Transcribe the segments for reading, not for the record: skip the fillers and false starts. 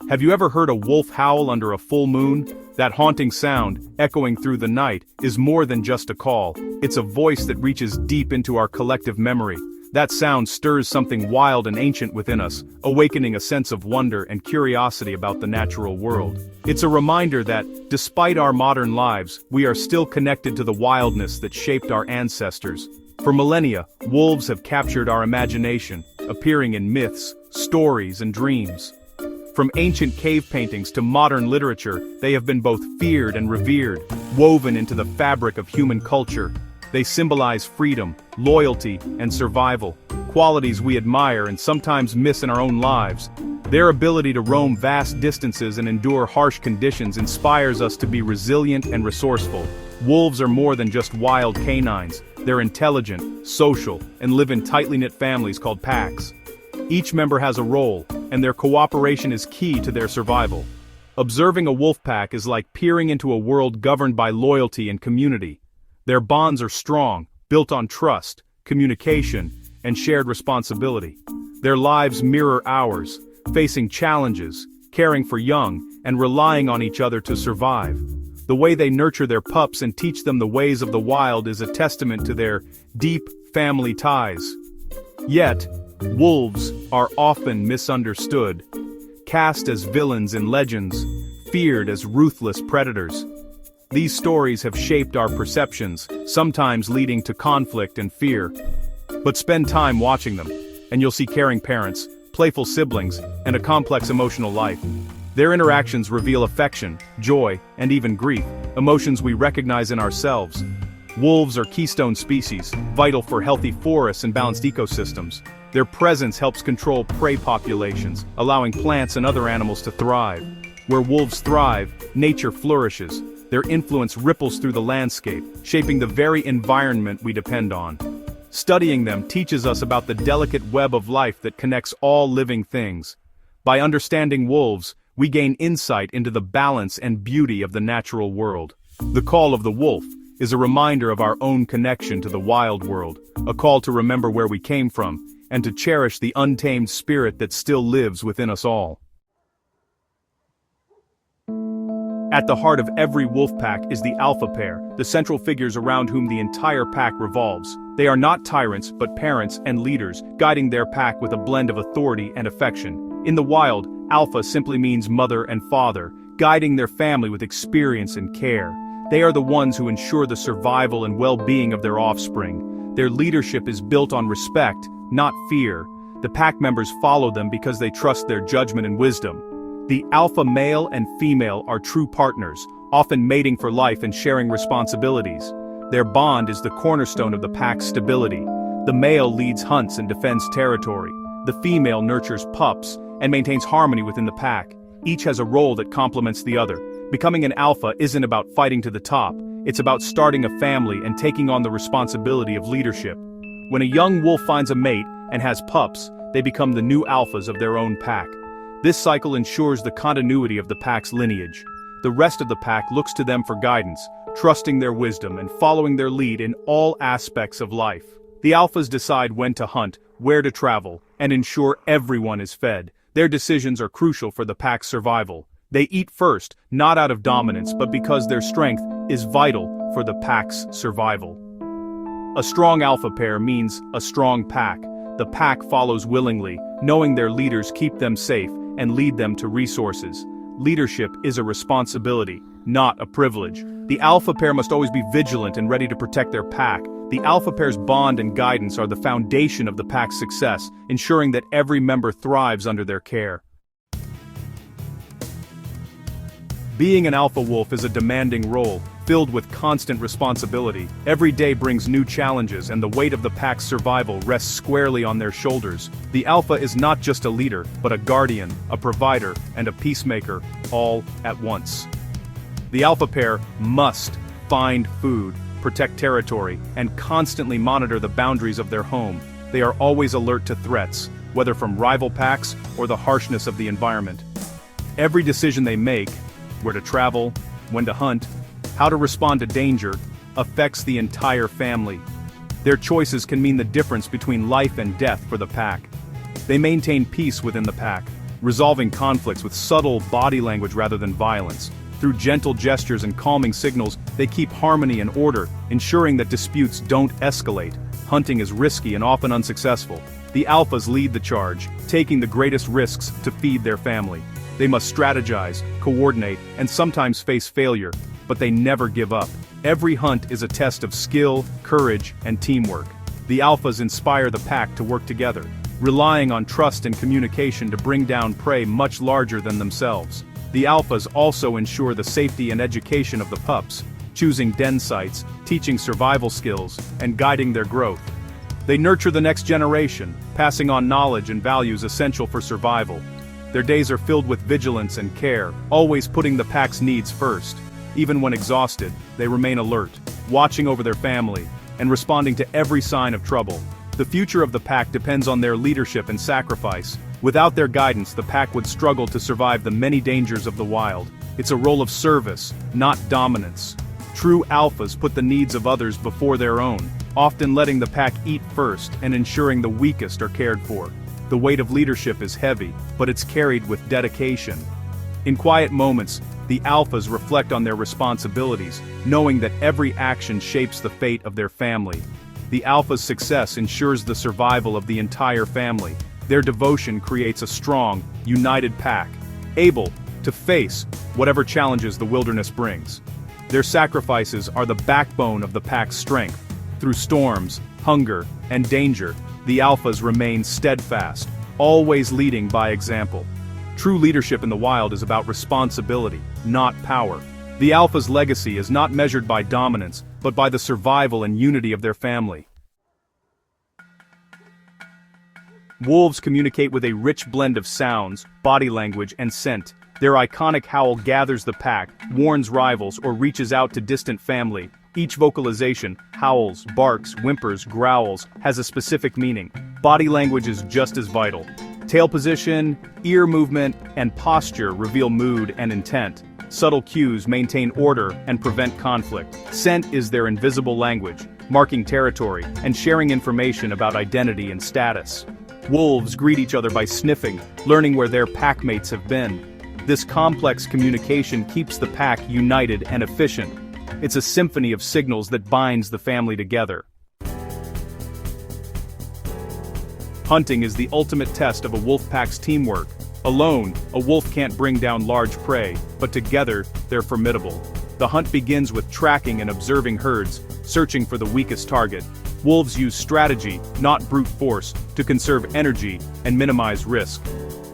Have you ever heard a wolf howl under a full moon? That haunting sound, echoing through the night, is more than just a call. It's a voice that reaches deep into our collective memory. That sound stirs something wild and ancient within us, awakening a sense of wonder and curiosity about the natural world. It's a reminder that, despite our modern lives, we are still connected to the wildness that shaped our ancestors. For millennia, wolves have captured our imagination, appearing in myths, stories, and dreams. From ancient cave paintings to modern literature, they have been both feared and revered, woven into the fabric of human culture. They symbolize freedom, loyalty, and survival, qualities we admire and sometimes miss in our own lives. Their ability to roam vast distances and endure harsh conditions inspires us to be resilient and resourceful. Wolves are more than just wild canines. They're intelligent, social, and live in tightly knit families called packs. Each member has a role, and their cooperation is key to their survival. Observing a wolf pack is like peering into a world governed by loyalty and community. Their bonds are strong, built on trust, communication, and shared responsibility. Their lives mirror ours, facing challenges, caring for young, and relying on each other to survive. The way they nurture their pups and teach them the ways of the wild is a testament to their deep family ties. Yet, wolves are often misunderstood, cast as villains in legends, feared as ruthless predators. These stories have shaped our perceptions, sometimes leading to conflict and fear. But spend time watching them, and you'll see caring parents, playful siblings, and a complex emotional life. Their interactions reveal affection, joy, and even grief, emotions we recognize in ourselves. Wolves are keystone species, vital for healthy forests and balanced ecosystems. Their presence helps control prey populations, allowing plants and other animals to thrive. Where wolves thrive, nature flourishes. Their influence ripples through the landscape, shaping the very environment we depend on. Studying them teaches us about the delicate web of life that connects all living things. By understanding wolves, we gain insight into the balance and beauty of the natural world. The call of the wolf is a reminder of our own connection to the wild world, a call to remember where we came from, and to cherish the untamed spirit that still lives within us all. At the heart of every wolf pack is the alpha pair, the central figures around whom the entire pack revolves. They are not tyrants, but parents and leaders, guiding their pack with a blend of authority and affection. In the wild, alpha simply means mother and father, guiding their family with experience and care. They are the ones who ensure the survival and well-being of their offspring. Their leadership is built on respect, not fear. The pack members follow them because they trust their judgment and wisdom. The alpha male and female are true partners, often mating for life and sharing responsibilities. Their bond is the cornerstone of the pack's stability. The male leads hunts and defends territory. The female nurtures pups and maintains harmony within the pack. Each has a role that complements the other. Becoming an alpha isn't about fighting to the top, it's about starting a family and taking on the responsibility of leadership. When a young wolf finds a mate and has pups, they become the new alphas of their own pack. This cycle ensures the continuity of the pack's lineage. The rest of the pack looks to them for guidance, trusting their wisdom and following their lead in all aspects of life. The alphas decide when to hunt, where to travel, and ensure everyone is fed. Their decisions are crucial for the pack's survival. They eat first, not out of dominance, but because their strength is vital for the pack's survival. A strong alpha pair means a strong pack. The pack follows willingly, knowing their leaders keep them safe and lead them to resources. Leadership is a responsibility, not a privilege. The alpha pair must always be vigilant and ready to protect their pack. The alpha pair's bond and guidance are the foundation of the pack's success, ensuring that every member thrives under their care. Being an alpha wolf is a demanding role, filled with constant responsibility. Every day brings new challenges, and the weight of the pack's survival rests squarely on their shoulders. The alpha is not just a leader, but a guardian, a provider, and a peacemaker, all at once. The alpha pair must find food, protect territory, and constantly monitor the boundaries of their home. They are always alert to threats, whether from rival packs or the harshness of the environment. Every decision they make, where to travel, when to hunt, how to respond to danger, affects the entire family. Their choices can mean the difference between life and death for the pack. They maintain peace within the pack, resolving conflicts with subtle body language rather than violence. Through gentle gestures and calming signals, they keep harmony and order, ensuring that disputes don't escalate. Hunting is risky and often unsuccessful. The alphas lead the charge, taking the greatest risks to feed their family. They must strategize, coordinate, and sometimes face failure, but they never give up. Every hunt is a test of skill, courage, and teamwork. The alphas inspire the pack to work together, relying on trust and communication to bring down prey much larger than themselves. The alphas also ensure the safety and education of the pups, choosing den sites, teaching survival skills, and guiding their growth. They nurture the next generation, passing on knowledge and values essential for survival. Their days are filled with vigilance and care, always putting the pack's needs first. Even when exhausted, they remain alert, watching over their family, and responding to every sign of trouble. The future of the pack depends on their leadership and sacrifice. Without their guidance, the pack would struggle to survive the many dangers of the wild. It's a role of service, not dominance. True alphas put the needs of others before their own, often letting the pack eat first and ensuring the weakest are cared for. The weight of leadership is heavy, but it's carried with dedication. In quiet moments, the alphas reflect on their responsibilities, knowing that every action shapes the fate of their family. The alpha's success ensures the survival of the entire family. Their devotion creates a strong, united pack, able to face whatever challenges the wilderness brings. Their sacrifices are the backbone of the pack's strength. Through storms, hunger, and danger, the alphas remain steadfast, always leading by example. True leadership in the wild is about responsibility, not power. The alpha's legacy is not measured by dominance, but by the survival and unity of their family. Wolves communicate with a rich blend of sounds, body language, and scent. Their iconic howl gathers the pack, warns rivals, or reaches out to distant family. Each vocalization, howls, barks, whimpers, growls, has a specific meaning. Body language is just as vital. Tail position, ear movement, and posture reveal mood and intent. Subtle cues maintain order and prevent conflict. Scent is their invisible language, marking territory and sharing information about identity and status. Wolves greet each other by sniffing, learning where their packmates have been. This complex communication keeps the pack united and efficient. It's a symphony of signals that binds the family together. Hunting is the ultimate test of a wolf pack's teamwork. Alone, a wolf can't bring down large prey, but together, they're formidable. The hunt begins with tracking and observing herds, searching for the weakest target. Wolves use strategy, not brute force, to conserve energy and minimize risk.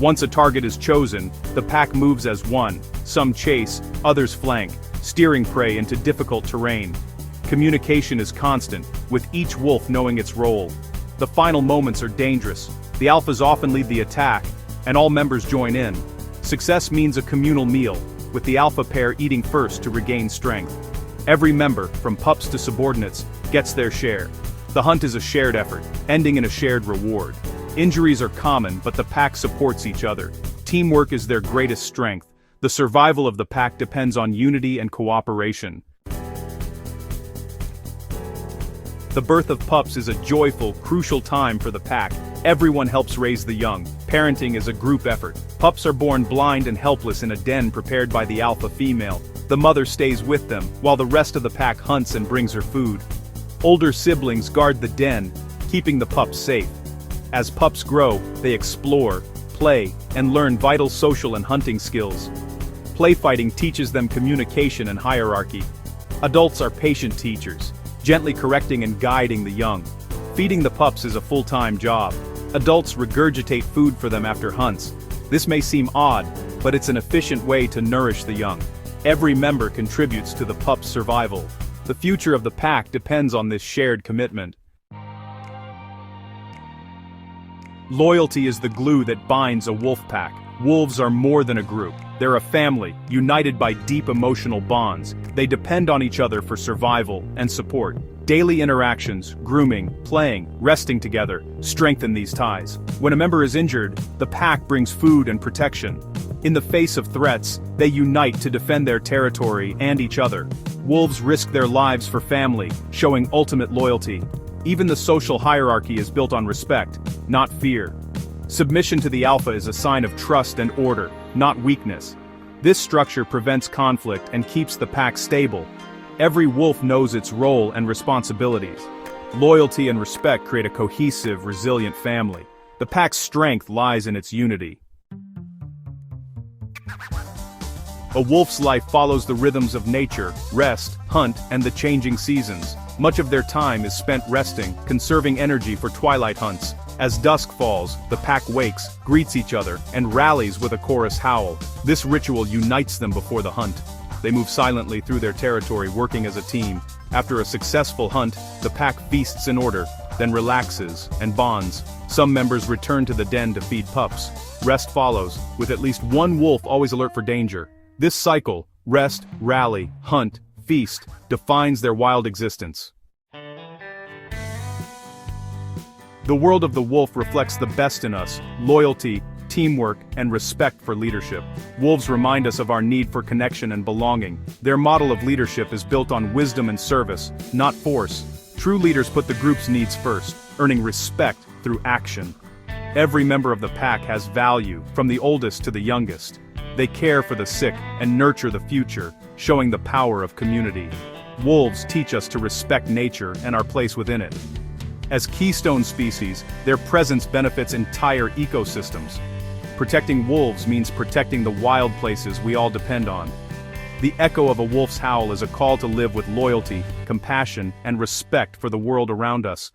Once a target is chosen, the pack moves as one. Some chase, others flank, steering prey into difficult terrain. Communication is constant, with each wolf knowing its role. The final moments are dangerous. The alphas often lead the attack, and all members join in. Success means a communal meal, with the alpha pair eating first to regain strength. Every member, from pups to subordinates, gets their share. The hunt is a shared effort, ending in a shared reward. Injuries are common, but the pack supports each other. Teamwork is their greatest strength. The survival of the pack depends on unity and cooperation. The birth of pups is a joyful, crucial time for the pack. Everyone helps raise the young. Parenting is a group effort. Pups are born blind and helpless in a den prepared by the alpha female. The mother stays with them, while the rest of the pack hunts and brings her food. Older siblings guard the den, keeping the pups safe. As pups grow, they explore, play, and learn vital social and hunting skills. Playfighting teaches them communication and hierarchy. Adults are patient teachers, gently correcting and guiding the young. Feeding the pups is a full-time job. Adults regurgitate food for them after hunts. This may seem odd, but it's an efficient way to nourish the young. Every member contributes to the pup's survival. The future of the pack depends on this shared commitment. Loyalty is the glue that binds a wolf pack. Wolves are more than a group. They're a family, united by deep emotional bonds. They depend on each other for survival and support. Daily interactions, grooming, playing, resting together, strengthen these ties. When a member is injured, the pack brings food and protection. In the face of threats, they unite to defend their territory and each other. Wolves risk their lives for family, showing ultimate loyalty. Even the social hierarchy is built on respect, not fear. Submission to the alpha is a sign of trust and order, not weakness. This structure prevents conflict and keeps the pack stable. Every wolf knows its role and responsibilities. Loyalty and respect create a cohesive, resilient family. The pack's strength lies in its unity. A wolf's life follows the rhythms of nature, rest, hunt, and the changing seasons. Much of their time is spent resting, conserving energy for twilight hunts. As dusk falls, the pack wakes, greets each other, and rallies with a chorus howl. This ritual unites them before the hunt. They move silently through their territory, working as a team. After a successful hunt, the pack feasts in order, then relaxes and bonds. Some members return to the den to feed pups. Rest follows, with at least one wolf always alert for danger. This cycle, rest, rally, hunt, feast, defines their wild existence. The world of the wolf reflects the best in us: loyalty, teamwork, and respect for leadership. Wolves remind us of our need for connection and belonging. Their model of leadership is built on wisdom and service, not force. True leaders put the group's needs first, earning respect through action. Every member of the pack has value, from the oldest to the youngest. They care for the sick and nurture the future, showing the power of community. Wolves teach us to respect nature and our place within it. As keystone species, their presence benefits entire ecosystems. Protecting wolves means protecting the wild places we all depend on. The echo of a wolf's howl is a call to live with loyalty, compassion, and respect for the world around us.